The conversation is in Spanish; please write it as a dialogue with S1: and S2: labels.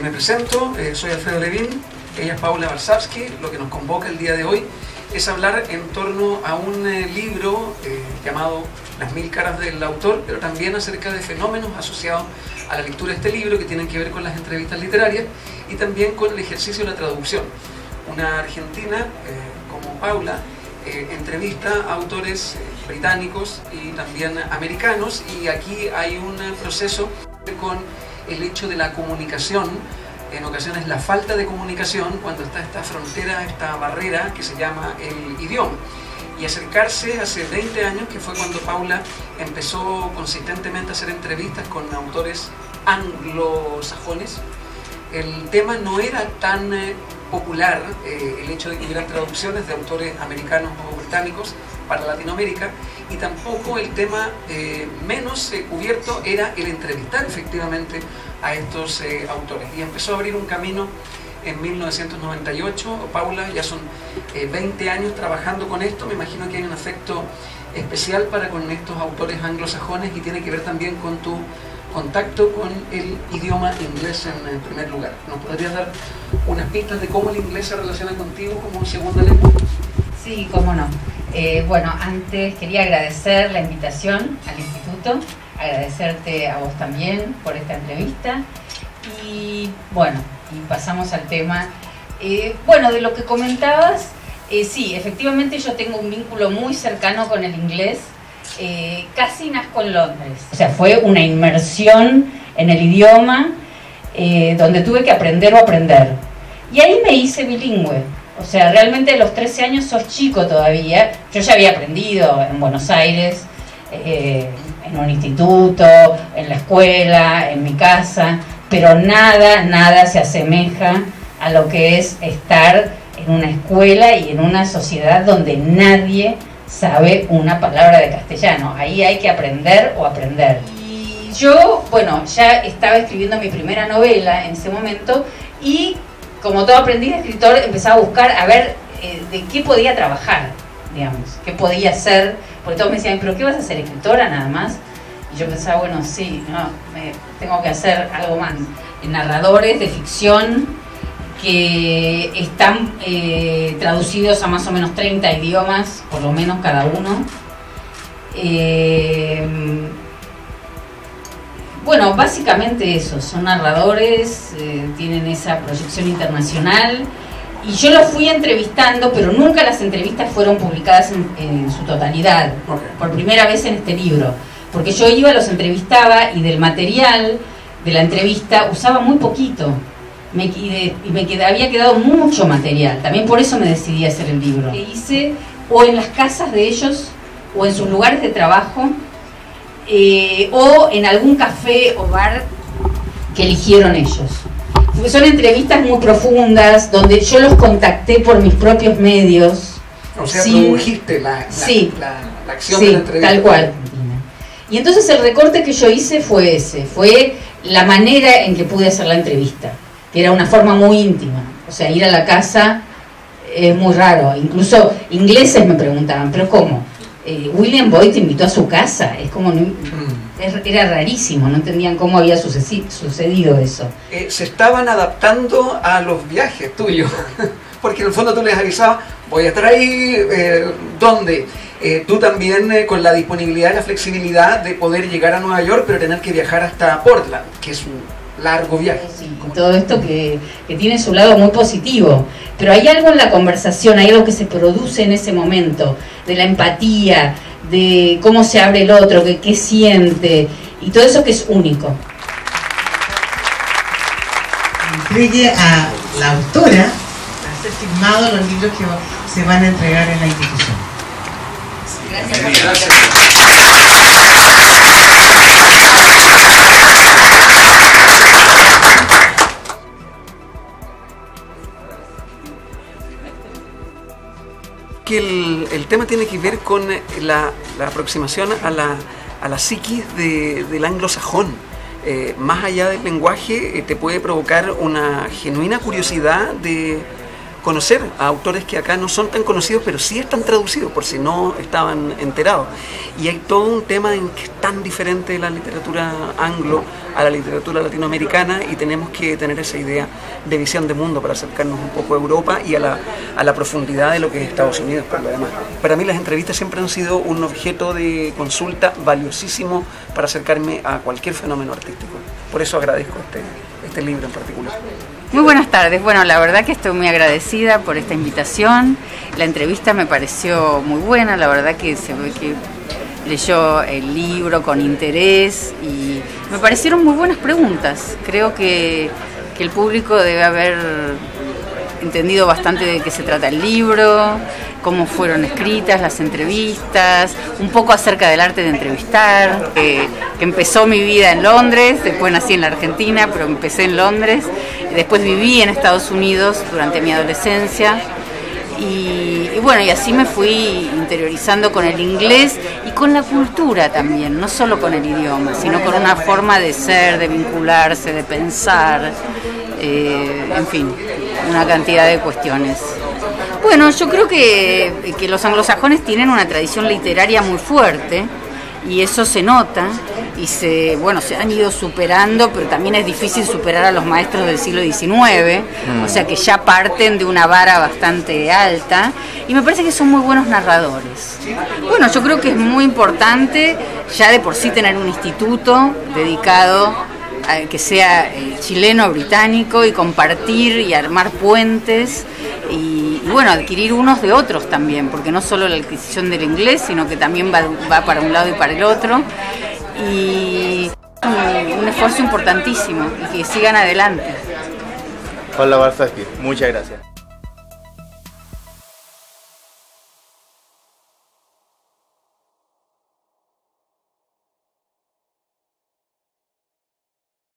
S1: me presento, soy Alfredo Levin, ella es Paula Warsawski. Lo que nos convoca el día de hoy es hablar en torno a un libro llamado Las Mil Caras del Autor, pero también acerca de fenómenos asociados a la lectura de este libro que tienen que ver con las entrevistas literarias y también con el ejercicio de la traducción. Una argentina como Paula entrevista a autores británicos y también americanos, y aquí hay un proceso con el hecho de la comunicación, en ocasiones la falta de comunicación, cuando está esta frontera, esta barrera que se llama el idioma. Y acercarse hace 20 años, que fue cuando Paula empezó consistentemente a hacer entrevistas con autores anglosajones, el tema no era tan popular, el hecho de que hubieran traducciones de autores americanos o británicos para Latinoamérica, y tampoco el tema menos cubierto era el entrevistar efectivamente a estos autores. Y empezó a abrir un camino en 1998, Paula, ya son 20 años trabajando con esto. Me imagino que hay un afecto especial para con estos autores anglosajones y tiene que ver también con tu contacto con el idioma inglés en primer lugar. ¿Nos podrías dar unas pistas de cómo el inglés se relaciona contigo como segunda lengua?
S2: Sí, cómo no. Bueno, antes quería agradecer la invitación al instituto, agradecerte a vos también por esta entrevista y bueno, y pasamos al tema. Bueno, de lo que comentabas, sí, efectivamente yo tengo un vínculo muy cercano con el inglés. Casi nazco en Londres, o sea, fue una inmersión en el idioma donde tuve que aprender o aprender, y ahí me hice bilingüe. O sea, realmente a los 13 años sos chico todavía. Yo ya había aprendido en Buenos Aires, en un instituto, en la escuela, en mi casa, pero nada se asemeja a lo que es estar en una escuela y en una sociedad donde nadie sabe una palabra de castellano. Ahí hay que aprender o aprender. Y yo, bueno, ya estaba escribiendo mi primera novela en ese momento y como todo aprendiz de escritor empezaba a buscar a ver de qué podía trabajar, digamos, qué podía hacer, porque todos me decían, ¿pero qué vas a hacer, escritora nada más? Y yo pensaba, bueno, sí, no, tengo que hacer algo más. Narradores de ficción que están traducidos a más o menos 30 idiomas, por lo menos cada uno. Bueno, básicamente eso, son narradores, tienen esa proyección internacional, y yo los fui entrevistando, pero nunca las entrevistas fueron publicadas en su totalidad, por primera vez en este libro, porque yo iba, los entrevistaba y del material de la entrevista usaba muy poquito. Había quedado mucho material, también por eso me decidí a hacer el libro. Que hice o en las casas de ellos, o en sus lugares de trabajo, o en algún café o bar que eligieron ellos. Son entrevistas muy profundas, donde yo los contacté por mis propios medios.
S1: O sea, produjiste la acción de la entrevista.
S2: Tal cual. Y entonces el recorte que yo hice fue ese, fue la manera en que pude hacer la entrevista, que era una forma muy íntima. O sea, ir a la casa es muy raro. Incluso ingleses me preguntaban, ¿pero cómo? William Boyd te invitó a su casa. Es como, era rarísimo, no entendían cómo había sucedido eso.
S1: Se estaban adaptando a los viajes tuyos, porque en el fondo tú les avisabas, voy a estar ahí, ¿dónde? Tú también con la disponibilidad y la flexibilidad de poder llegar a Nueva York, pero tener que viajar hasta Portland, que es un largo viaje.
S2: Sí, y todo esto que tiene su lado muy positivo, pero hay algo en la conversación, hay algo que se produce en ese momento, de la empatía, de cómo se abre el otro, de qué siente, y todo eso que es único.
S3: Entregue a la autora a ser firmado los libros que se van a entregar en la institución.
S2: Gracias.
S1: Que el tema tiene que ver con la aproximación a la psiquis del anglosajón. Más allá del lenguaje, te puede provocar una genuina curiosidad de conocer a autores que acá no son tan conocidos, pero sí están traducidos, por si no estaban enterados. Y hay todo un tema en que es tan diferente de la literatura anglo a la literatura latinoamericana y tenemos que tener esa idea de visión de mundo para acercarnos un poco a Europa y a la profundidad de lo que es Estados Unidos por lo demás. Para mí las entrevistas siempre han sido un objeto de consulta valiosísimo para acercarme a cualquier fenómeno artístico. Por eso agradezco este libro en particular.
S2: Muy buenas tardes. Bueno, la verdad que estoy muy agradecida por esta invitación. La entrevista me pareció muy buena, la verdad que se ve que leyó el libro con interés y me parecieron muy buenas preguntas. Creo que el público debe haber entendido bastante de qué se trata el libro, cómo fueron escritas las entrevistas, un poco acerca del arte de entrevistar, que empezó mi vida en Londres, después nací en la Argentina, pero empecé en Londres, después viví en Estados Unidos durante mi adolescencia y bueno, y así me fui interiorizando con el inglés y con la cultura también, no solo con el idioma, sino con una forma de ser, de vincularse, de pensar, en fin, una cantidad de cuestiones. Bueno, yo creo que los anglosajones tienen una tradición literaria muy fuerte y eso se nota y se han ido superando, pero también es difícil superar a los maestros del siglo XIX, o sea que ya parten de una vara bastante alta y me parece que son muy buenos narradores. Bueno, yo creo que es muy importante ya de por sí tener un instituto dedicado a que sea chileno, británico y compartir y armar puentes y bueno, adquirir unos de otros también, porque no solo la adquisición del inglés, sino que también va para un lado y para el otro. Y un esfuerzo importantísimo y que sigan adelante.
S4: Paula Balsavsky, muchas gracias.